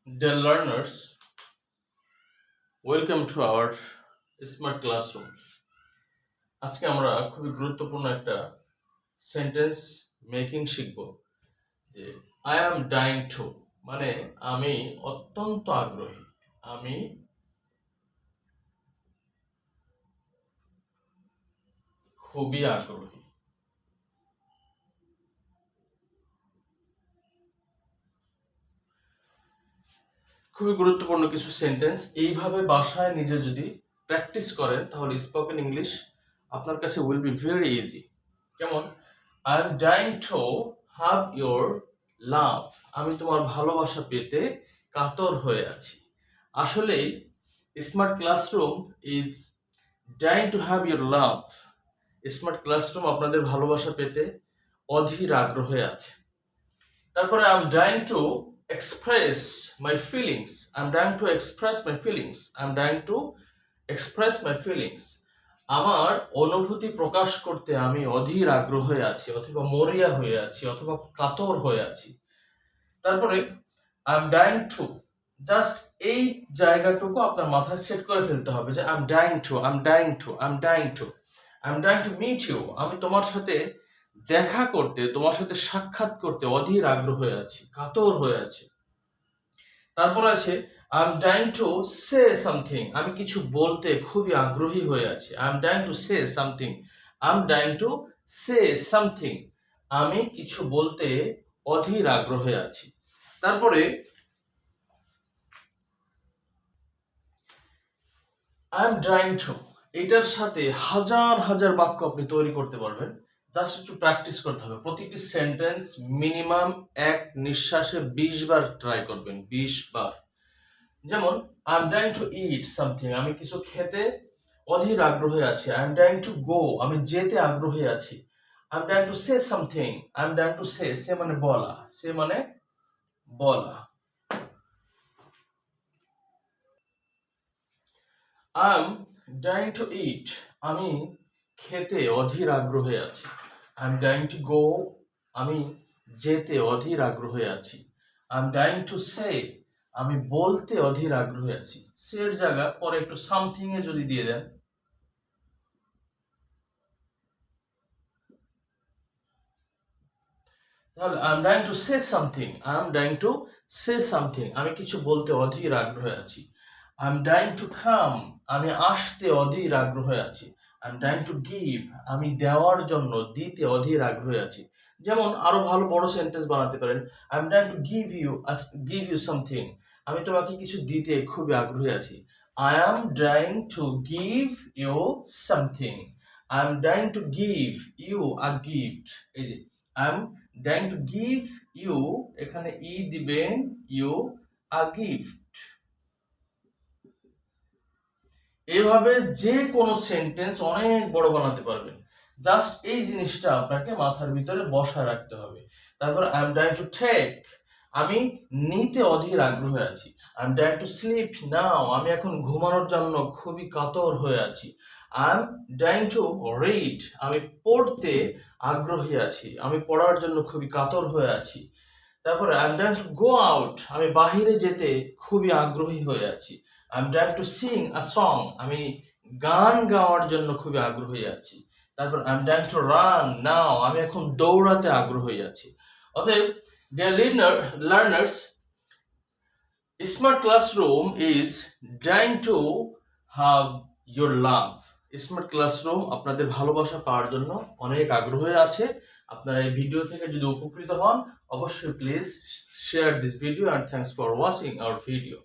Dear learners, welcome to our smart classroom. আজকে আমরা খুবই গুরুত্বপূর্ণ একটা সেন্টেন্স মেকিং শিখব যে I am dying to মানে আমি অত্যন্ত আগ্রহী, আমি খুবই আগ্রহী। খুবই গুরুত্বপূর্ণ কিছু সেন্টেন্স এইভাবে বাসায় নিজে যদি প্র্যাকটিস করেন তাহলে স্পোকেন ইংলিশ আপনার কাছে উইল বি ভেরি ইজি। যেমন I am dying to have your love, আমি তোমার ভালোবাসা পেতে কাতর হয়ে আছি। আসলেই smart classroom is dying to have your love. Smart classroom আপনাদের ভালোবাসা পেতে অধীর আগ্রহে আছে। তারপরে I am dying to express my feelings. I'm dying to express my feelings. I'm dying to express my feelings. আমার অনুভূতি প্রকাশ করতে আমি অধীর আগ্রহে আছি, অথবা মরিয়া হয়ে আছি, অথবা কাতর হয়ে আছি। তারপরে I am dying to, just এই জায়গাটুকু আপনার মাথায় সেট করে ফেলতে হবে যে I am dying to, I am dying to, I am dying to, I am dying to meet you. আমি তোমার সাথে দেখা করতে, তোমার সাথে সাক্ষাৎ করতে অধীর আগ্রহে আছি, কাতর হয়ে আছি। তারপর আছে I am dying to say something, আমি কিছু বলতে খুবই আগ্রহী হয়ে আছি। I am dying to say something, I am dying to say something, আমি কিছু বলতে অধীর আগ্রহে আছি। তারপরে আই এম ডাইং টু, এটার সাথে হাজার হাজার বাক্য আপনি তৈরি করতে পারবেন। জাস্ট একটু প্র্যাকটিস করতে হবে। প্রতিটি সেন্টেন্স মিনিমাম এক নিঃশ্বাসে 20 বার ট্রাই করবেন, 20 বার। যেমন I am dying to eat something, আমি কিছু খেতে অধীর আগ্রহে আছি। I am dying to go, আমি যেতে আগ্রহী আছি। I am dying to say something, I am dying to say, say মানে বলা, সে মানে বলা। I am dying to eat, আমি খেতে অধীর আগ্রহে আছি। I am dying to go, আমি যেতে অধীর আগ্রহে আছি। I am dying to say, আমি বলতে অধীর আগ্রহে আছি। সের জায়গা পরে একটু সামথিং এ যদি দিয়ে দেন, তাহলে I am dying to say something, I am dying to say something, আমি কিছু বলতে অধীর আগ্রহে আছি। I am dying to come, আমি আসতে অধীর আগ্রহে আছি। I am dying to give, আমি দেওয়ার জন্য, দিতে অধীর আগ্রহে আছি। যেমন আরো ভালো বড় সেন্টেন্স বানাতে পারেন, I am dying to give you something, আমি তোমাকে কিছু দিতে খুবই আগ্রহী আছি। I am dying to give you something, I am dying to give you a gift. এই যে I am dying to give you, এখানে ই দিবেন, ইউ আ গিফট। এভাবে যে কোনো সেন্টেন্স অনেক বড় বানাতে পারবেন। জাস্ট এই জিনিসটা আপনাকে মাথার ভিতরে বসায় রাখতে হবে। তারপর I am dying to take, আমি নিতে অধীর আগ্রহে আছি। I am dying to sleep now, আমি এখন ঘুমানোর জন্য খুবই কাতর হয়ে আছি। I am dying to read, আমি পড়তে আগ্রহী আছি, আমি পড়ার জন্য খুবই কাতর হয়ে আছি। তারপরে I am dying to go out, আমি বাহিরে যেতে খুবই আগ্রহী হয়ে আছি। I am dying to sing a song, আমি গান গাওয়ার জন্য খুবই আগ্রহী আছি। তারপর I am dying to run now, আমি এখন দৌড়াতে আগ্রহী আছি। অতএব dear learners, smart classroom is dying to have your love. Smart classroom আপনাদের ভালোবাসা পাওয়ার জন্য অনেক আগ্রহী আছে। আপনারা এই ভিডিও থেকে যদি উপকৃত হন, অবশ্যই please share this video, and thanks for watching our video.